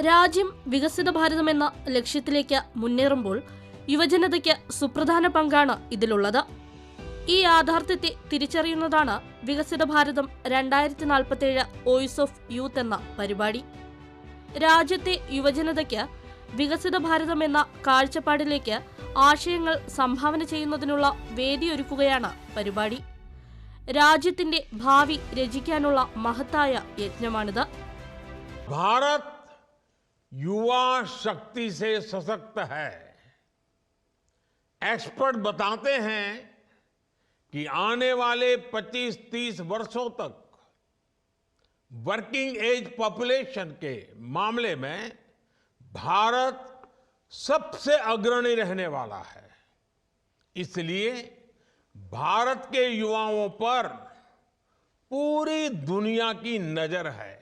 രാജ്യം വികസിത ഭാരതമെന്ന ലക്ഷ്യത്തിലേക്ക് മുന്നേറുമ്പോൾ യുവജനതയ്ക്ക് സുപ്രധാന പങ്കാണ് ഇതിലുള്ളത്. ഈ യാഥാർത്ഥ്യത്തെ തിരിച്ചറിയുന്നതാണ് വികസിത ഭാരതം 2047 വോയിസ് ഓഫ് യൂത്ത് എന്ന പരിപാടി. രാജ്യത്തെ യുവജനതയ്ക്ക് വികസിത ഭാരതം എന്ന കാഴ്ചപ്പാടിലേക്ക് ആശയങ്ങൾ സംഭാവന ചെയ്യുന്നതിനുള്ള വേദിയൊരുക്കുകയാണ് പരിപാടി. രാജ്യത്തിന്റെ ഭാവി രചിക്കാനുള്ള മഹത്തായ യജ്ഞമാണിത്. भारत युवा शक्ति से सशक्त है। एक्सपर्ट बताते हैं कि आने वाले 25-30 वर्षों तक वर्किंग एज पॉपुलेशन के मामले में भारत सबसे अग्रणी रहने वाला है। इसलिए भारत के युवाओं पर पूरी दुनिया की नजर है।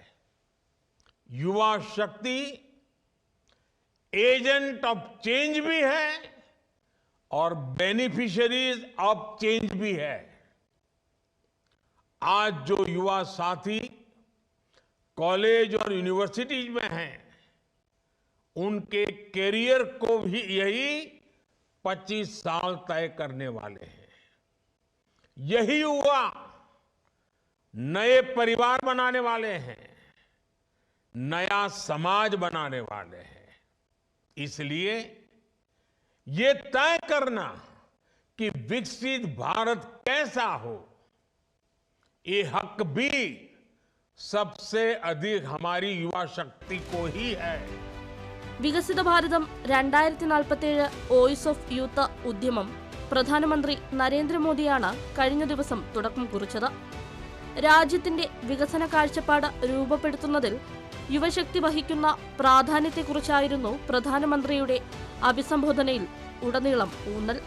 युवा शक्ति एजेंट ऑफ चेंज भी है और बेनिफिशियरीज ऑफ चेंज भी है। आज जो युवा साथी कॉलेज और यूनिवर्सिटीज में हैं, उनके कैरियर को भी यही 25 साल तय करने वाले हैं। यही युवा नए परिवार बनाने वाले हैं, नया समाज बनाने वाले हैं। इसलिए ये तय करना कि विकसित भारत कैसा हो, ये हक भी सबसे अधिक हमारी युवा शक्ति को ही है. വികസിത ഭാരതം 2047 വോയിസ് ഓഫ് യൂത്ത് ഉദ്യമം പ്രധാനമന്ത്രി നരേന്ദ്രമോദിയാണ് കഴിഞ്ഞ ദിവസം തുടക്കം കുറിച്ചത്. രാജ്യത്തിന്റെ വികസന കാഴ്ചപ്പാട് രൂപപ്പെടുത്തുന്നതിൽ യുവശക്തി വഹിക്കുന്ന പ്രാധാന്യത്തെക്കുറിച്ചായിരുന്നു പ്രധാനമന്ത്രിയുടെ അഭിസംബോധനയിൽ ഉടനീളം ഊന്നൽ.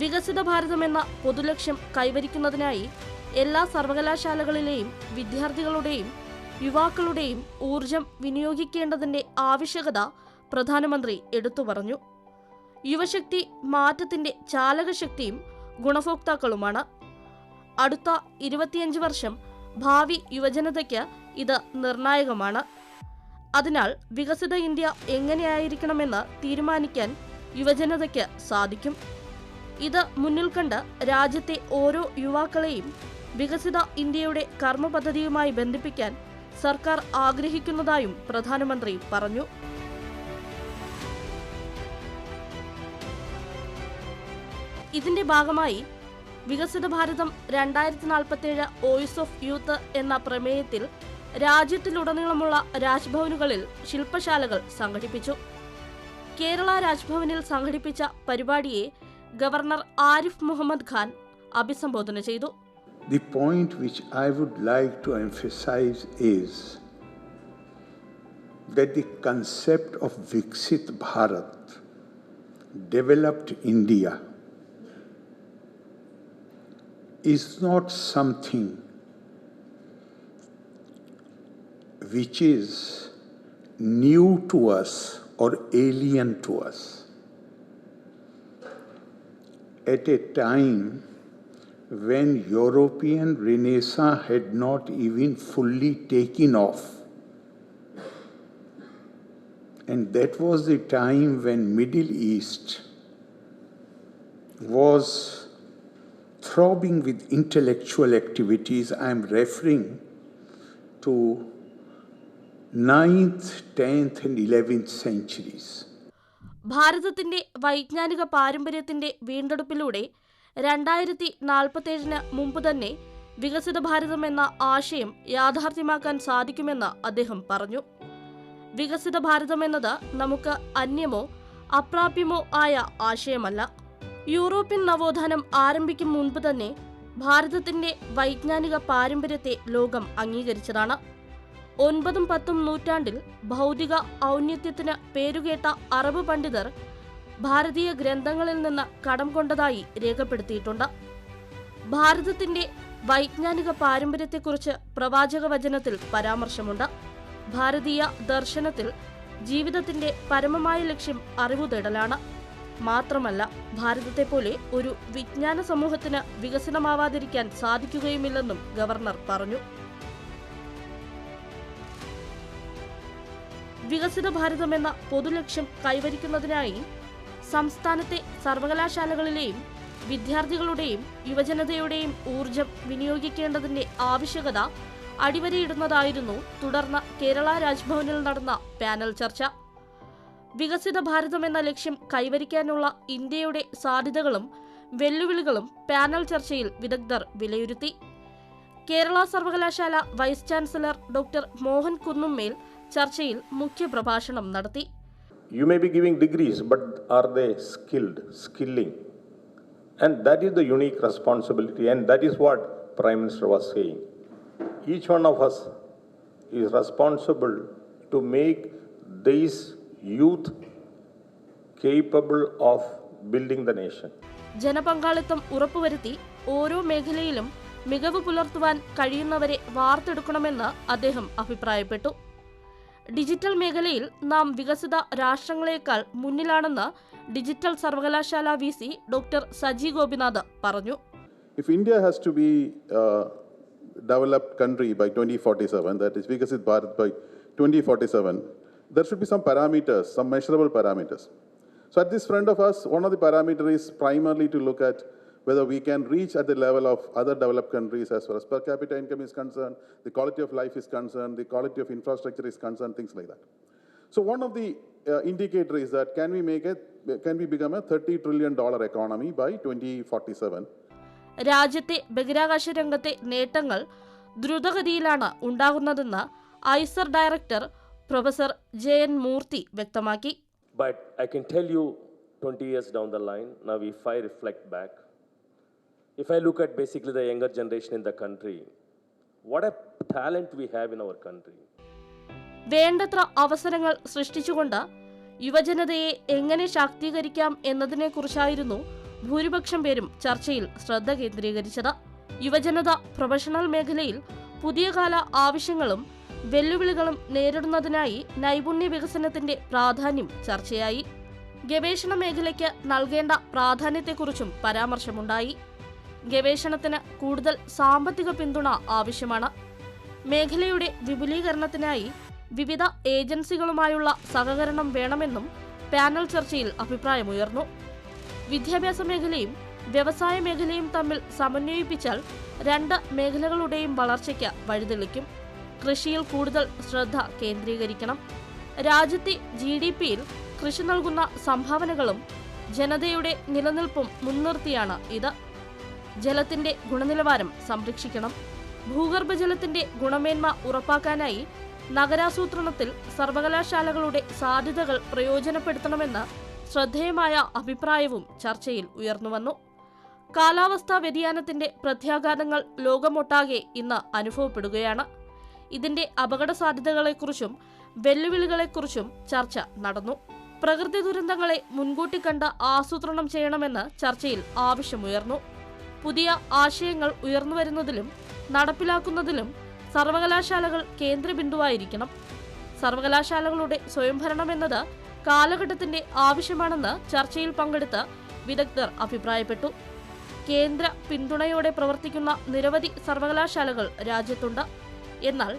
വികസിത ഭാരതം എന്ന പൊതുലക്ഷ്യം കൈവരിക്കുന്നതിനായി എല്ലാ സർവകലാശാലകളിലെയും വിദ്യാർത്ഥികളുടെയും യുവാക്കളുടെയും ഊർജം വിനിയോഗിക്കേണ്ടതിന്റെ ആവശ്യകത പ്രധാനമന്ത്രി എടുത്തു പറഞ്ഞു. യുവശക്തി മാറ്റത്തിന്റെ ചാലകശക്തിയും ഗുണഭോക്താക്കളുമാണ്. അടുത്ത 25 വർഷം ഭാവി യുവജനതയ്ക്ക് ഇത് നിർണായകമാണ്. അതിനാൽ വികസിത ഇന്ത്യ എങ്ങനെയായിരിക്കണമെന്ന് തീരുമാനിക്കാൻ യുവജനതയ്ക്ക് സാധിക്കും. ഇത് മുന്നിൽ കണ്ട് രാജ്യത്തെ ഓരോ യുവാക്കളെയും വികസിത ഇന്ത്യയുടെ കർമ്മ പദ്ധതിയുമായി ബന്ധിപ്പിക്കാൻ സർക്കാർ ആഗ്രഹിക്കുന്നതായും പ്രധാനമന്ത്രി പറഞ്ഞു. ഇതിന്റെ ഭാഗമായി വികസിത ഭാരതം 2047 വോയിസ് ഓഫ് യൂത്ത് എന്ന പ്രമേയത്തിൽ രാജ്യത്തിലുടനീളമുള്ള രാജ്ഭവനുകളിൽ ശില്പശാലകൾ സംഘടിപ്പിച്ചു. കേരള രാജ്ഭവനിൽ സംഘടിപ്പിച്ച പരിപാടിയെ ഗവർണർ ആരിഫ് മുഹമ്മദ് ഖാൻ അഭിസംബോധന ചെയ്തു. The point which I would like to emphasize is that the concept of Viksit Bharat, developed India, is not something which is new to us or alien to us. At a time when European Renaissance had not even fully taken off, and that was the time when Middle East was throbbing with intellectual activities. I am referring to 9th, 10th and 11th centuries. ഭാരതത്തിന്റെ വൈജ്ഞാനിക പാരമ്പര്യത്തിന്റെ വീണ്ടെടുപ്പിലൂടെ 2047 മുമ്പ് തന്നെ വികസിത ഭാരതം എന്ന ആശയം യാഥാർത്ഥ്യമാക്കാൻ സാധിക്കുമെന്ന് അദ്ദേഹം പറഞ്ഞു. വികസിത ഭാരതം എന്നത് നമുക്ക് അന്യമോ അപ്രാപ്യമോ ആയ ആശയമല്ല. യൂറോപ്യൻ നവോത്ഥാനം ആരംഭിക്കും മുൻപ് തന്നെ ഭാരതത്തിന്റെ വൈജ്ഞാനിക പാരമ്പര്യത്തെ ലോകം അംഗീകരിച്ചതാണ്. 9ഉം 10ഉം നൂറ്റാണ്ടിൽ ഭൗതിക ഔന്നത്യത്തിന് പേരുകേട്ട അറബ് പണ്ഡിതർ ഭാരതീയ ഗ്രന്ഥങ്ങളിൽ നിന്ന് കടം കൊണ്ടതായി രേഖപ്പെടുത്തിയിട്ടുണ്ട്. ഭാരതത്തിന്റെ വൈജ്ഞാനിക പാരമ്പര്യത്തെക്കുറിച്ച് പ്രവാചക വചനത്തിൽ പരാമർശമുണ്ട്. ഭാരതീയ ദർശനത്തിൽ ജീവിതത്തിന്റെ പരമമായ ലക്ഷ്യം അറിവു തേടലാണ്. മാത്രമല്ല, ഭാരതത്തെപ്പോലെ ഒരു വിജ്ഞാന സമൂഹത്തിന് വികസനമാവാതിരിക്കാൻ സാധിക്കുകയുമില്ലെന്നും ഗവർണർ പറഞ്ഞു. വികസിത ഭാരതം എന്ന പൊതുലക്ഷ്യം കൈവരിക്കുന്നതിനായി സംസ്ഥാനത്തെ സർവകലാശാലകളിലെയും വിദ്യാർത്ഥികളുടെയും യുവജനതയുടെയും ഊർജം വിനിയോഗിക്കേണ്ടതിന്റെ ആവശ്യകത അടിവരയിടുന്നതായിരുന്നു തുടർന്ന് കേരള രാജ്ഭവനിൽ നടന്ന പാനൽ ചർച്ച. വികസിത ഭാരതം എന്ന ലക്ഷ്യം കൈവരിക്കാനുള്ള ഇന്ത്യയുടെ സാധ്യതകളും വെല്ലുവിളികളും പാനൽ ചർച്ചയിൽ വിദഗ്ധർ വിലയിരുത്തി. കേരള സർവകലാശാല vice chancellor doctor Mohan Kunnummel ചർച്ചയിൽ മുഖ്യപ്രഭാഷണം നടത്തി. You may be giving degrees, but are they skilling? And that is the unique responsibility, and that is what Prime Minister was saying. Each one of us is responsible to make these youth capable of building the nation. ജനപങ്കാളിത്തം ഉറപ്പുവരുത്തി ഓരോ മേഖലയിലും മികവ് പുലർത്തുവാൻ കഴിയുന്നവരെ വാർത്തെടുക്കണമെന്ന് അദ്ദേഹം അഭിപ്രായപ്പെട്ടു. Digital മേഖലയിൽ നാം വികസിത രാഷ്ട്രങ്ങളെക്കാൾ മുന്നിലാണെന്ന് ഡിജിറ്റൽ സർവകലാശാല വിസി ഡോക്ടർ സജി ഗോപിനാഥ് പറഞ്ഞു. If India has to be a developed country by 2047, that is Vikasit Bharat by 2047, there should be some parameters, some measurable parameters. So at this front of us, one of the parameters is primarily to look at whether we can reach at the level of other developed countries as far as per capita income is concerned, the quality of life is concerned, the quality of infrastructure is concerned, things like that. So one of the indicator is that can we become a $30 trillion economy by 2047? രാജ്യത്തെ ബഹിരാകാശ രംഗത്തെ നേട്ടങ്ങൾ ദ്രുതഗതിയിലാണ് ഉണ്ടാകുന്നതെന്ന് IISER director professor Jayan മൂർത്തി വ്യക്തമാക്കി. But I can tell you 20 years down the line, now if I reflect back, if I look at basically the younger generation in the country, what a talent we have in our country. വേണ്ടത്ര അവസരങ്ങൾ സൃഷ്ടിച്ചുകൊണ്ട് യുവജനതയെ എങ്ങനെ ശാക്തീകരിക്കാം എന്നതിനെക്കുറിച്ചായിരുന്നു ഭൂരിപക്ഷം പേരും ചർച്ചയിൽ ശ്രദ്ധ കേന്ദ്രീകരിച്ചത്. യുവജനത professional മേഖലയിൽ പുതിയ കാല ആവശ്യങ്ങളും വെല്ലുവിളികളും നേരിടുന്നതിനായി നൈപുണ്യ വികസനത്തിന്റെ പ്രാധാന്യം ചർച്ചയായി. ഗവേഷണ മേഖലയ്ക്ക് നൽകേണ്ട പ്രാധാന്യത്തെക്കുറിച്ചും പരാമർശമുണ്ടായി. ഗവേഷണത്തിന് കൂടുതൽ സാമ്പത്തിക പിന്തുണ ആവശ്യമാണ്. മേഖലയുടെ വിപുലീകരണത്തിനായി വിവിധ ഏജൻസികളുമായുള്ള സഹകരണം വേണമെന്നും പാനൽ ചർച്ചയിൽ അഭിപ്രായമുയർന്നു. വിദ്യാഭ്യാസ മേഖലയും വ്യവസായ മേഖലയും തമ്മിൽ സമന്വയിപ്പിച്ചാൽ രണ്ട് മേഖലകളുടെയും വളർച്ചയ്ക്ക് വഴിതെളിക്കും. കൃഷിയിൽ കൂടുതൽ ശ്രദ്ധ കേന്ദ്രീകരിക്കണം. രാജ്യത്തെ GDP-യിൽ കൃഷി നൽകുന്ന സംഭാവനകളും ജനതയുടെ നിലനിൽപ്പും മുൻനിർത്തിയാണ് ഇത്. ജലത്തിന്റെ ഗുണനിലവാരം സംരക്ഷിക്കണം. ഭൂഗർഭജലത്തിന്റെ ഗുണമേന്മ ഉറപ്പാക്കാനായി നഗരാസൂത്രണത്തിൽ സർവകലാശാലകളുടെ സാധ്യതകൾ പ്രയോജനപ്പെടുത്തണമെന്ന് ശ്രദ്ധേയമായ അഭിപ്രായവും ചർച്ചയിൽ ഉയർന്നുവന്നു. കാലാവസ്ഥാ വ്യതിയാനത്തിന്റെ പ്രത്യാഘാതങ്ങൾ ലോകമൊട്ടാകെ ഇന്ന് അനുഭവപ്പെടുകയാണ്. ഇതിന്റെ അപകട സാധ്യതകളെക്കുറിച്ചും വെല്ലുവിളികളെക്കുറിച്ചും ചർച്ച നടന്നു. പ്രകൃതി ദുരന്തങ്ങളെ മുൻകൂട്ടി കണ്ട് ആസൂത്രണം ചെയ്യണമെന്ന് ചർച്ചയിൽ ആവശ്യമുയർന്നു. പുതിയ ആശയങ്ങൾ ഉയർന്നുവരുന്നതിലും നടപ്പിലാക്കുന്നതിലും സർവകലാശാലകൾ കേന്ദ്രബിന്ദുവായിരിക്കണം. സർവകലാശാലകളുടെ സ്വയംഭരണം എന്നത് കാലഘട്ടത്തിന്റെ ആവശ്യമാണെന്ന് ചർച്ചയിൽ പങ്കെടുത്ത വിദഗ്ധർ അഭിപ്രായപ്പെട്ടു. കേന്ദ്ര പിന്തുണയോടെ പ്രവർത്തിക്കുന്ന നിരവധി സർവകലാശാലകൾ രാജ്യത്തുണ്ട്. എന്നാൽ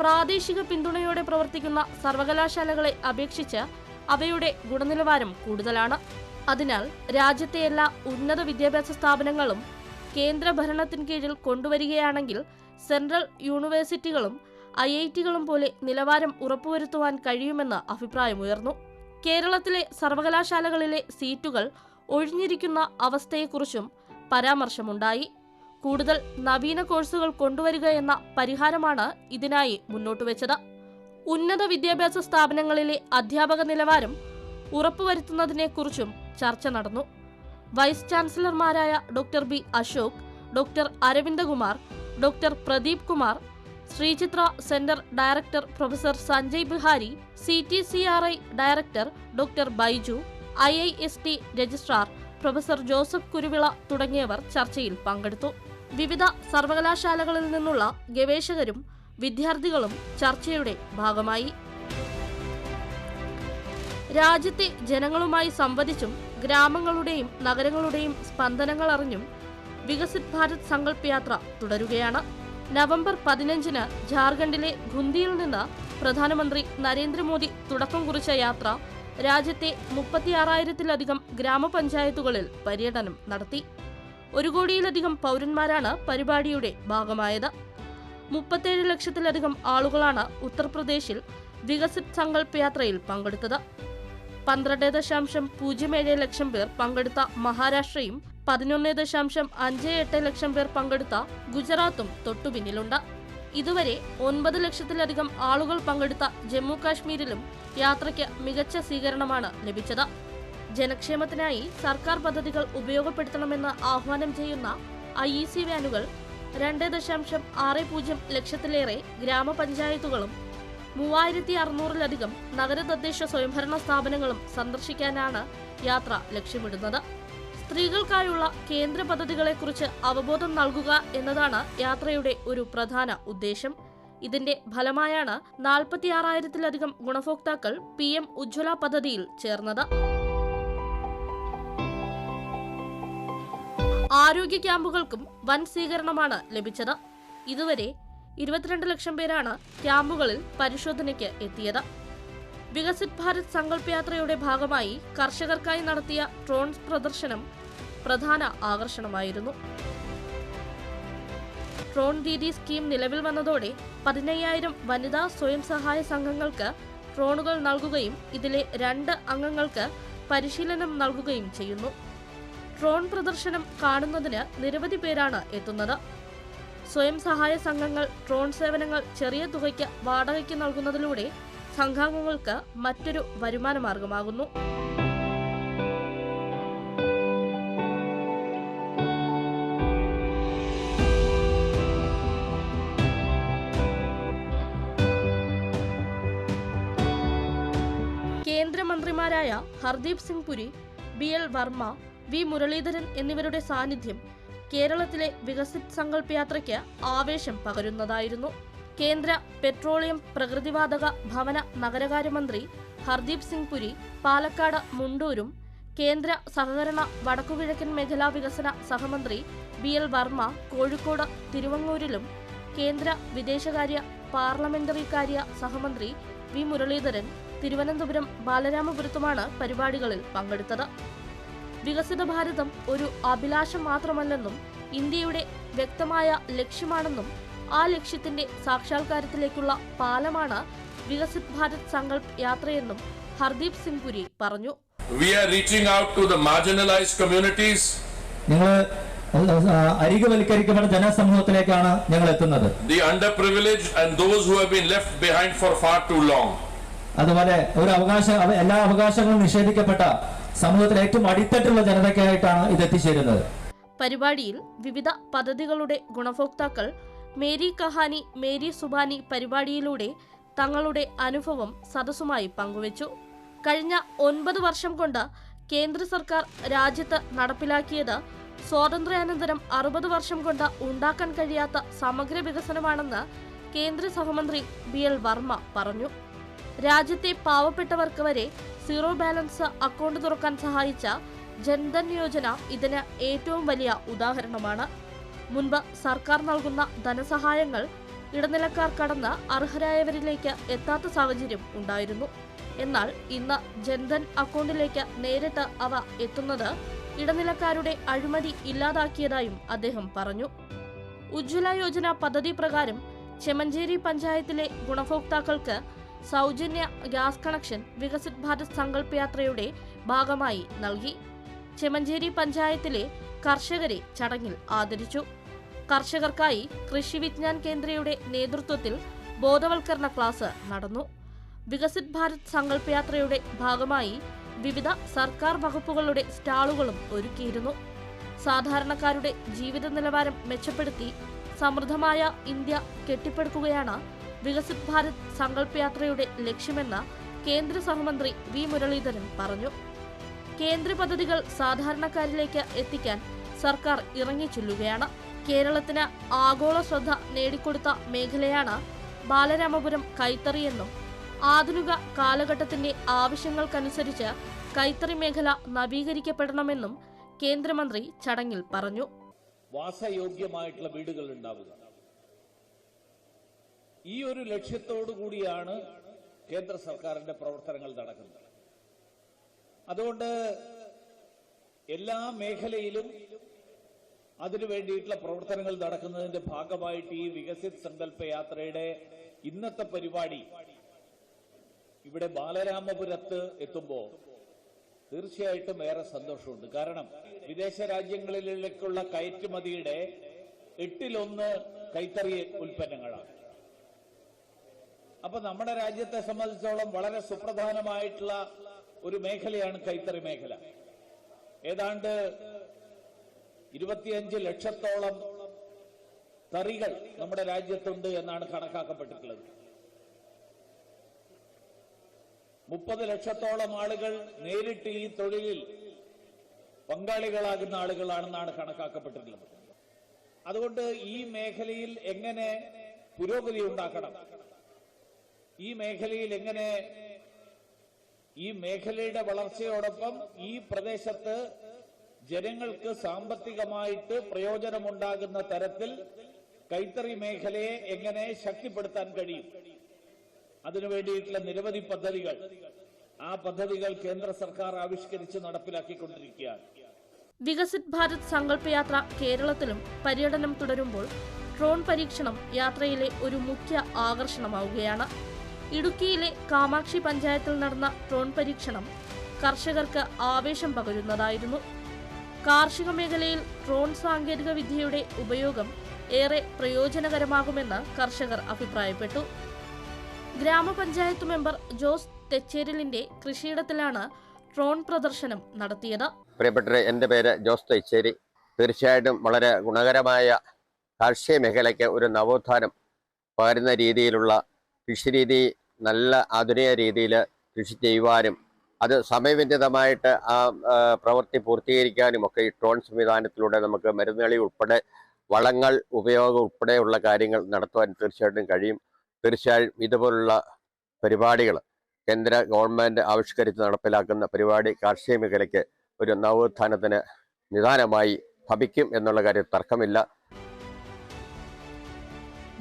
പ്രാദേശിക പിന്തുണയോടെ പ്രവർത്തിക്കുന്ന സർവകലാശാലകളെ അപേക്ഷിച്ച് അവയുടെ ഗുണനിലവാരം കൂടുതലാണ്. അതിനാൽ രാജ്യത്തെ എല്ലാ ഉന്നത വിദ്യാഭ്യാസ സ്ഥാപനങ്ങളും കേന്ദ്ര ഭരണത്തിന് കീഴിൽ കൊണ്ടുവരികയാണെങ്കിൽ സെൻട്രൽ യൂണിവേഴ്സിറ്റികളും IIT-കളും പോലെ നിലവാരം ഉറപ്പുവരുത്തുവാൻ കഴിയുമെന്ന് അഭിപ്രായമുയർന്നു. കേരളത്തിലെ സർവകലാശാലകളിലെ സീറ്റുകൾ ഒഴിഞ്ഞിരിക്കുന്ന അവസ്ഥയെക്കുറിച്ചും പരാമർശമുണ്ടായി. കൂടുതൽ നവീന കോഴ്സുകൾ കൊണ്ടുവരിക എന്ന പരിഹാരമാണ് ഇതിനായി മുന്നോട്ടുവെച്ചത്. ഉന്നത വിദ്യാഭ്യാസ സ്ഥാപനങ്ങളിലെ അധ്യാപക നിലവാരം ഉറപ്പുവരുത്തുന്നതിനെക്കുറിച്ചും ചർച്ച നടന്നു. വൈസ് ചാൻസലർമാരായ doctor B. Ashok, doctor Aravindakumar, doctor Pradeep Kumar, Sreechitra centre director professor Sanjay Bihari, CTCRI director doctor Baiju, IIST registrar professor Joseph Kuruvila തുടങ്ങിയവർ ചർച്ചയിൽ പങ്കെടുത്തു. വിവിധ സർവകലാശാലകളിൽ നിന്നുള്ള ഗവേഷകരും വിദ്യാർത്ഥികളും ചർച്ചയുടെ ഭാഗമായി. രാജ്യത്തെ ജനങ്ങളുമായി സംവദിച്ചും ഗ്രാമങ്ങളുടെയും നഗരങ്ങളുടെയും സ്പന്ദനങ്ങൾ അറിഞ്ഞും വികസിത് ഭാരത് സങ്കല്പ് യാത്ര തുടരുകയാണ്. നവംബർ 15-ന് ജാർഖണ്ഡിലെ ഖുന്തിയിൽ നിന്ന് പ്രധാനമന്ത്രി നരേന്ദ്രമോദി തുടക്കം കുറിച്ച യാത്ര രാജ്യത്തെ 36,000-ത്തിലധികം ഗ്രാമപഞ്ചായത്തുകളിൽ പര്യടനം നടത്തി. 1 കോടിയിലധികം പൗരന്മാരാണ് പരിപാടിയുടെ ഭാഗമായത്. 37 ലക്ഷത്തിലധികം ആളുകളാണ് ഉത്തർപ്രദേശിൽ വികസിത് സങ്കൽപ് യാത്രയിൽ പങ്കെടുത്തത്. 12.07 ലക്ഷം പേർ പങ്കെടുത്ത മഹാരാഷ്ട്രയും 11.58 ലക്ഷം പേർ പങ്കെടുത്ത ഗുജറാത്തും തൊട്ടുപിന്നിലുണ്ട്. ഇതുവരെ 9 ലക്ഷത്തിലധികം ആളുകൾ പങ്കെടുത്ത ജമ്മു കാശ്മീരിലും യാത്രയ്ക്ക് മികച്ച സ്വീകരണമാണ് ലഭിച്ചത്. ജനക്ഷേമത്തിനായി സർക്കാർ പദ്ധതികൾ ഉപയോഗപ്പെടുത്തണമെന്ന് ആഹ്വാനം ചെയ്യുന്ന IEC വാനുകൾ 2.60 ലക്ഷത്തിലേറെ ഗ്രാമപഞ്ചായത്തുകളും 3600-ലധികം നഗര തദ്ദേശ സ്വയംഭരണ സ്ഥാപനങ്ങളും സന്ദർശിക്കാനാണ് യാത്ര ലക്ഷ്യമിടുന്നത്. സ്ത്രീകൾക്കായുള്ള കേന്ദ്ര പദ്ധതികളെക്കുറിച്ച് അവബോധം നൽകുക എന്നതാണ് യാത്രയുടെ ഒരു പ്രധാന ഉദ്ദേശം. ഇതിന്റെ ഫലമായാണ് 46,000-ത്തിലധികം ഗുണഭോക്താക്കൾ PM ഉജ്ജ്വല പദ്ധതിയിൽ ചേർന്നത്. ആരോഗ്യ ക്യാമ്പുകൾക്കും വൻ സ്വീകരണമാണ് ലഭിച്ചത്. ഇതുവരെ 22 ലക്ഷം പേരാണ് ക്യാമ്പുകളിൽ പരിശോധനയ്ക്ക് എത്തിയത്. വികസിത് ഭാരത് സങ്കൽപ് യാത്രയുടെ ഭാഗമായി കർഷകർക്കായി നടത്തിയ ഡ്രോൺ പ്രദർശനം പ്രധാന ആകർഷണമായിരുന്നു. ഡ്രോൺ ദീദി സ്കീം നിലവിൽ വന്നതോടെ 15,000 വനിതാ സ്വയം സഹായ സംഘങ്ങൾക്ക് ഡ്രോണുകൾ നൽകുകയും ഇതിലെ 2 അംഗങ്ങൾക്ക് പരിശീലനം നൽകുകയും ചെയ്യുന്നു. ഡ്രോൺ പ്രദർശനം കാണുന്നതിന് നിരവധി പേരാണ് എത്തുന്നത്. സ്വയം സഹായ സംഘങ്ങൾ ഡ്രോൺ സേവനങ്ങൾ ചെറിയ തുകയ്ക്ക് വാടകയ്ക്ക് നൽകുന്നതിലൂടെ സംഘാംഗങ്ങൾക്ക് മറ്റൊരു വരുമാന മാർഗമാകുന്നു. കേന്ദ്രമന്ത്രിമാരായ ഹർദീപ് സിംഗ് പുരി, BL വർമ്മ, V മുരളീധരൻ എന്നിവരുടെ സാന്നിധ്യം കേരളത്തിലെ വികസിത് സങ്കൽപ് യാത്രയ്ക്ക് ആവേശം പകരുന്നതായിരുന്നു. കേന്ദ്ര പെട്രോളിയം, പ്രകൃതിവാതക, ഭവന, നഗരകാര്യമന്ത്രി ഹർദീപ് സിംഗ് പുരി പാലക്കാട് മുണ്ടൂരും, കേന്ദ്ര സഹകരണ വടക്കുകിഴക്കൻ മേഖലാ വികസന സഹമന്ത്രി BL വർമ്മ കോഴിക്കോട് തിരുവങ്ങൂരിലും, കേന്ദ്ര വിദേശകാര്യ പാർലമെന്ററി കാര്യ സഹമന്ത്രി V മുരളീധരൻ തിരുവനന്തപുരം ബാലരാമപുരത്തുമാണ് പരിപാടികളിൽ പങ്കെടുത്തത്. വികസിത ഭാരതം ഒരു അഭിലാഷം മാത്രമല്ലെന്നും ഇന്ത്യയുടെ വ്യക്തമായ ലക്ഷ്യമാണെന്നും ആ ലക്ഷ്യത്തിന്റെ സാക്ഷാത്കാരത്തിലേക്കുള്ള പാലമാണ് വികസിത് ഭാരത് സങ്കൽപ് യാത്രയെന്നും ഹർദീപ് സിംഗ് പുരി പറഞ്ഞു. We are reaching out to the marginalized communities. ഞങ്ങൾ അരികുവൽക്കരിക്കപ്പെട്ട ജനസമൂഹത്തിലേക്കാണ് ഞങ്ങൾ എത്തുന്നത്. The underprivileged and those who have been left behind for far too long. അതുപോലെ എല്ലാ അവകാശങ്ങളും നിഷേധിക്കപ്പെട്ട സമൂഹത്തിലെ ഏറ്റവും അടിത്തട്ടുള്ള ജനതയ്ക്കായിട്ടാണ് ഇത് എത്തിച്ചേരുന്നത്. പരിപാടിയിൽ വിവിധ പദ്ധതികളുടെ ഗുണഭോക്താക്കൾ മേരി കഹാനി, മേരി സുബാനി പരിപാടിയിലൂടെ തങ്ങളുടെ അനുഭവം സദസ്സുമായി പങ്കുവച്ചു. കഴിഞ്ഞ 9 വർഷം കൊണ്ട് കേന്ദ്ര സർക്കാർ രാജ്യത്ത് നടപ്പിലാക്കിയത് സ്വാതന്ത്ര്യാനന്തരം 60 വർഷം കൊണ്ട് ഉണ്ടാക്കാൻ കഴിയാത്ത സമഗ്ര വികസനമാണെന്ന് കേന്ദ്ര സഹമന്ത്രി BL വർമ്മ പറഞ്ഞു. രാജ്യത്തെ പാവപ്പെട്ടവർക്ക് വരെ സീറോ ബാലൻസ് അക്കൗണ്ട് തുറക്കാൻ സഹായിച്ച ജൻധൻ യോജന ഇതിന് ഏറ്റവും വലിയ ഉദാഹരണമാണ്. മുൻപ് സർക്കാർ നൽകുന്ന ധനസഹായങ്ങൾ ഇടനിലക്കാർ കടന്ന് അർഹരായവരിലേക്ക് എത്താത്ത സാഹചര്യം ഉണ്ടായിരുന്നു. എന്നാൽ ഇന്ന് ജൻധൻ അക്കൗണ്ടിലേക്ക് നേരിട്ട് അവ എത്തുന്നത് ഇടനിലക്കാരുടെ അഴിമതി ഇല്ലാതാക്കിയതായും അദ്ദേഹം പറഞ്ഞു. ഉജ്ജ്വല യോജന പദ്ധതി പ്രകാരം ചെമഞ്ചേരി പഞ്ചായത്തിലെ ഗുണഭോക്താക്കൾക്ക് സൗജന്യ ഗ്യാസ് കണക്ഷൻ വികസിത് ഭാരത് സങ്കൽപ് യാത്രയുടെ ഭാഗമായി നൽകി. ചെമഞ്ചേരി പഞ്ചായത്തിലെ കർഷകരെ ചടങ്ങിൽ ആദരിച്ചു. കർഷകർക്കായി കൃഷി വിജ്ഞാൻ കേന്ദ്രയുടെ നേതൃത്വത്തിൽ ബോധവൽക്കരണ ക്ലാസ് നടന്നു. വികസിത് ഭാരത് സങ്കൽപ് യാത്രയുടെ ഭാഗമായി വിവിധ സർക്കാർ വകുപ്പുകളുടെ സ്റ്റാളുകളും ഒരുക്കിയിരുന്നു. സാധാരണക്കാരുടെ ജീവിത നിലവാരം മെച്ചപ്പെടുത്തി സമൃദ്ധമായ ഇന്ത്യ കെട്ടിപ്പടുക്കുകയാണ് വികസിത് ഭാരത് സങ്കൽപ് യാത്രയുടെ ലക്ഷ്യമെന്ന് കേന്ദ്ര സഹമന്ത്രി V മുരളീധരൻ പറഞ്ഞു. കേന്ദ്ര പദ്ധതികൾ സാധാരണക്കാരിലേക്ക് എത്തിക്കാൻ സർക്കാർ ഇറങ്ങിച്ചെല്ലുകയാണ്. കേരളത്തിന് ആഗോള ശ്രദ്ധ നേടിക്കൊടുത്ത മേഖലയാണ് ബാലരാമപുരം കൈത്തറിയെന്നും ആധുനിക കാലഘട്ടത്തിന്റെ ആവശ്യങ്ങൾക്കനുസരിച്ച് കൈത്തറി മേഖല നവീകരിക്കപ്പെടണമെന്നും കേന്ദ്രമന്ത്രി ചടങ്ങിൽ പറഞ്ഞു. വാസയോഗ്യമായിട്ടുള്ള വീടുകൾ ഉണ്ടാവുക, ഈ ഒരു ലക്ഷ്യത്തോടു കൂടിയാണ് കേന്ദ്ര സർക്കാരിന്റെ പ്രവർത്തനങ്ങൾ നടക്കുന്നത്. അതുകൊണ്ട് എല്ലാ മേഖലയിലും അതിനു വേണ്ടിയിട്ടുള്ള പ്രവർത്തനങ്ങൾ നടക്കുന്നതിന്റെ ഭാഗമായിട്ട് ഈ വികസിത് സങ്കല്പ യാത്രയുടെ ഇന്നത്തെ പരിപാടി ഇവിടെ ബാലരാമപുരത്ത് എത്തുമ്പോൾ തീർച്ചയായിട്ടും ഏറെ സന്തോഷമുണ്ട്. കാരണം വിദേശ രാജ്യങ്ങളിലേക്കുള്ള കയറ്റുമതിയുടെ 8-1 കൈത്തറി ഉൽപ്പന്നങ്ങളാണ്. അപ്പൊ നമ്മുടെ രാജ്യത്തെ സംബന്ധിച്ചോളം വളരെ സുപ്രധാനമായിട്ടുള്ള ഒരു മേഖലയാണ് കൈത്തറി മേഖല. ഏതാണ്ട് 25 ലക്ഷത്തോളം തറികൾ നമ്മുടെ രാജ്യത്തുണ്ട് എന്നാണ് കണക്കാക്കപ്പെട്ടിട്ടുള്ളത്. 30 ലക്ഷത്തോളം ആളുകൾ നേരിട്ട് ഈ തൊഴിലിൽ പങ്കാളികളാകുന്ന ആളുകളാണെന്നാണ് കണക്കാക്കപ്പെട്ടിട്ടുള്ളത്. അതുകൊണ്ട് ഈ മേഖലയിൽ എങ്ങനെ പുരോഗതി ഉണ്ടാക്കണം, ഈ മേഖലയിൽ എങ്ങനെ ഈ മേഖലയുടെ വളർച്ചയോടൊപ്പം ഈ പ്രദേശത്ത് ജനങ്ങൾക്ക് സാമ്പത്തികമായിട്ട് പ്രയോജനമുണ്ടാകുന്ന തരത്തിൽ കൈത്തറി മേഖലയെ എങ്ങനെ ശക്തിപ്പെടുത്താൻ കഴിയും, അതിനു വേണ്ടിയിട്ടുള്ള നിരവധി പദ്ധതികൾ, ആ പദ്ധതികൾ കേന്ദ്ര സർക്കാർ ആവിഷ്കരിച്ച് നടപ്പിലാക്കിക്കൊണ്ടിരിക്കുകയാണ്. വികസിത് ഭാരത് സങ്കല്പ യാത്ര കേരളത്തിലും പര്യടനം തുടരുമ്പോൾ ഡ്രോൺ പരീക്ഷണം യാത്രയിലെ ഒരു മുഖ്യ ആകർഷണമാവുകയാണ്. ഇടുക്കിയിലെ കാമാക്ഷി പഞ്ചായത്തിൽ നടന്ന ഡ്രോൺ പരീക്ഷണം കർഷകർക്ക് ആവേശം പകരുന്നതായിരുന്നു. കാർഷിക മേഖലയിൽ ഡ്രോൺ സാങ്കേതിക വിദ്യയുടെ ഉപയോഗം ഏറെ പ്രയോജനകരമാകുമെന്ന് കർഷകർ അഭിപ്രായപ്പെട്ടു. ഗ്രാമപഞ്ചായത്ത് മെമ്പർ ജോസ് തെച്ചേരിലിന്റെ കൃഷിയിടത്തിലാണ് ഡ്രോൺ പ്രദർശനം നടത്തിയത്. പ്രിയപ്പെട്ടവരെ, എൻ്റെ പേര് ജോസ് തെച്ചേരി. തീർച്ചയായിട്ടും വളരെ ഗുണകരമായ കാർഷിക മേഖലയ്ക്ക് ഒരു നവോത്ഥാനം പകരുന്ന രീതിയിലുള്ള കൃഷിരീതി, നല്ല ആധുനിക രീതിയിൽ കൃഷി ചെയ്യുവാനും അത് സമയബന്ധിതമായിട്ട് ആ പ്രവൃത്തി പൂർത്തീകരിക്കാനും ഒക്കെ ഈ ഡ്രോൺ സംവിധാനത്തിലൂടെ നമുക്ക് മരുന്നുകളി ഉൾപ്പെടെ വളങ്ങൾ ഉപയോഗം ഉൾപ്പെടെയുള്ള കാര്യങ്ങൾ നടത്തുവാൻ തീർച്ചയായിട്ടും കഴിയും. തീർച്ചയായും ഇതുപോലുള്ള പരിപാടികൾ കേന്ദ്ര ഗവൺമെൻറ് ആവിഷ്കരിച്ച് നടപ്പിലാക്കുന്ന പരിപാടി കാർഷിക മേഖലയ്ക്ക് ഒരു നവോത്ഥാനത്തിന് നിദാനമായി ഭവിക്കും എന്നുള്ള കാര്യം തർക്കമില്ല.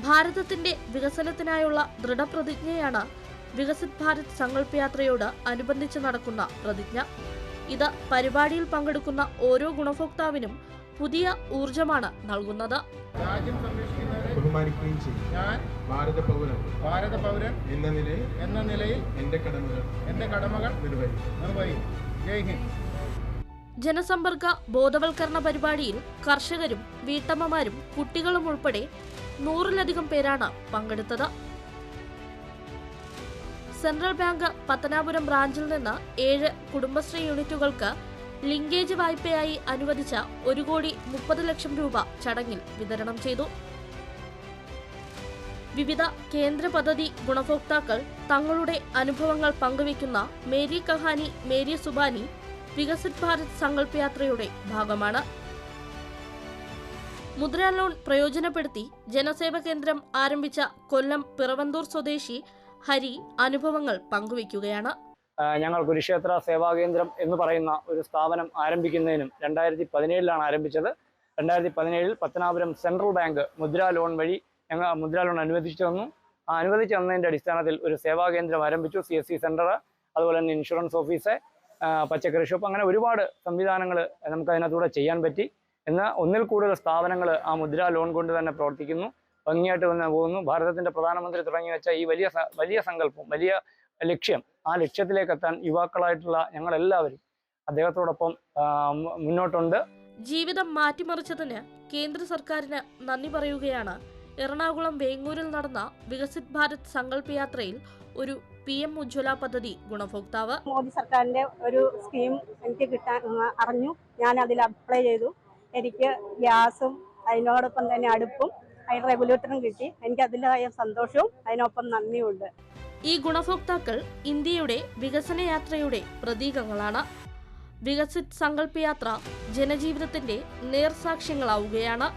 ഭാരതത്തിന്റെ വികസനത്തിനായുള്ള ദൃഢപ്രതിജ്ഞയാണ് വികസിത് ഭാരത് സങ്കല്പ യാത്രയോട് അനുബന്ധിച്ച് നടക്കുന്ന പ്രതിജ്ഞ. ഇത് പരിപാടിയിൽ പങ്കെടുക്കുന്ന ഓരോ ഗുണഭോക്താവിനും പുതിയ ഊർജമാണ് നൽകുന്നത്. രാജ്യം സംരക്ഷിക്കുന്നവരെ ബഹുമാനിക്കുകയും ചെയ്യും. ഞാൻ ഭാരത പൗരൻ എന്ന നിലയിൽ എന്റെ കടമകൾ നിർവഹിക്കും. ജയ് ഹിന്ദ്. ജനസമ്പർക്ക ബോധവൽക്കരണ പരിപാടിയിൽ കർഷകരും വീട്ടമ്മമാരും കുട്ടികളും ഉൾപ്പെടെ 100-ലധികം പേരാണ് പങ്കെടുത്തത്. സെൻട്രൽ ബാങ്ക് പത്തനാപുരം ബ്രാഞ്ചിൽ നിന്ന് 7 കുടുംബശ്രീ യൂണിറ്റുകൾക്ക് ലിങ്കേജ് വായ്പയായി അനുവദിച്ച 1,30,00,000 രൂപ ചടങ്ങിൽ വിതരണം ചെയ്തു. വിവിധ കേന്ദ്ര പദ്ധതി ഗുണഭോക്താക്കൾ തങ്ങളുടെ അനുഭവങ്ങൾ പങ്കുവയ്ക്കുന്ന മേരി കഹാനി മേരി സുബാനി വികസിത് ഭാരത് സങ്കല്പ യാത്രയുടെ ഭാഗമാണ്. മുദ്രാ ലോൺ പ്രയോജനപ്പെടുത്തി ജനസേവ കേന്ദ്രം ആരംഭിച്ച കൊല്ലം പിറവന്തൂർ സ്വദേശി ഹരി അനുഭവങ്ങൾ പങ്കുവയ്ക്കുകയാണ്. ഞങ്ങൾ കുരുക്ഷേത്ര സേവാകേന്ദ്രം എന്ന് പറയുന്ന ഒരു സ്ഥാപനം ആരംഭിക്കുന്നതിനും 2017 ആരംഭിച്ചത്. 2017 Pathanapuram central bank Mudra loan വഴി ഞങ്ങൾ മുദ്രാ ലോൺ അനുവദിച്ചു തന്നു. ആ അനുവദിച്ചു തന്നതിൻ്റെ അടിസ്ഥാനത്തിൽ ഒരു സേവാകേന്ദ്രം ആരംഭിച്ചു. CSC സെൻറ്റർ, അതുപോലെ തന്നെ ഇൻഷുറൻസ് ഓഫീസ്, പച്ചക്കറി ഷോപ്പ്, അങ്ങനെ ഒരുപാട് സംവിധാനങ്ങൾ നമുക്ക് അതിനകത്തൂടെ ചെയ്യാൻ പറ്റി. എന്നാൽ ഒന്നിൽ കൂടുതൽ സ്ഥാപനങ്ങൾ ആ മുദ്രാ ലോൺ കൊണ്ട് തന്നെ പ്രവർത്തിക്കുന്നു, ഭംഗിയായിട്ട് തന്നെ പോകുന്നു. ഭാരതത്തിൻ്റെ പ്രധാനമന്ത്രി തുടങ്ങി വെച്ച ഈ വലിയ സങ്കല്പം, വലിയ ലക്ഷ്യം, ആ ലക്ഷ്യത്തിലേക്ക് എത്താൻ യുവാക്കളായിട്ടുള്ള ഞങ്ങളെല്ലാവരും അദ്ദേഹത്തോടൊപ്പം മുന്നോട്ടുണ്ട്. ജീവിതം മാറ്റിമറിച്ചതിന് കേന്ദ്ര സർക്കാരിന് നന്ദി പറയുകയാണ് എറണാകുളം വേങ്ങൂരിൽ നടന്ന വികസിത് ഭാരത് സങ്കല്പ യാത്രയിൽ ഒരു PM ഉജ്ജ്വല പദ്ധതി ഗുണഭോക്താവ്. മോദി സർക്കാരിന്റെ ഒരു സ്കീം എനിക്ക് അറിഞ്ഞു. ഞാൻ അതിൽ അപ്ലൈ ചെയ്തു. എനിക്ക് ഗ്യാസും അതിനോടൊപ്പം തന്നെ അടുപ്പും അതിന് റെഗുലേറ്ററും കിട്ടി. എനിക്ക് അതിൻ്റെതായ സന്തോഷവും അതിനൊപ്പം നന്ദിയുണ്ട്. ഈ ഗുണഭോക്താക്കൾ ഇന്ത്യയുടെ വികസന യാത്രയുടെ പ്രതീകങ്ങളാണ്. വികസിത് സങ്കല്പ യാത്ര ജനജീവിതത്തിന്റെ നേർസാക്ഷ്യങ്ങളാവുകയാണ്.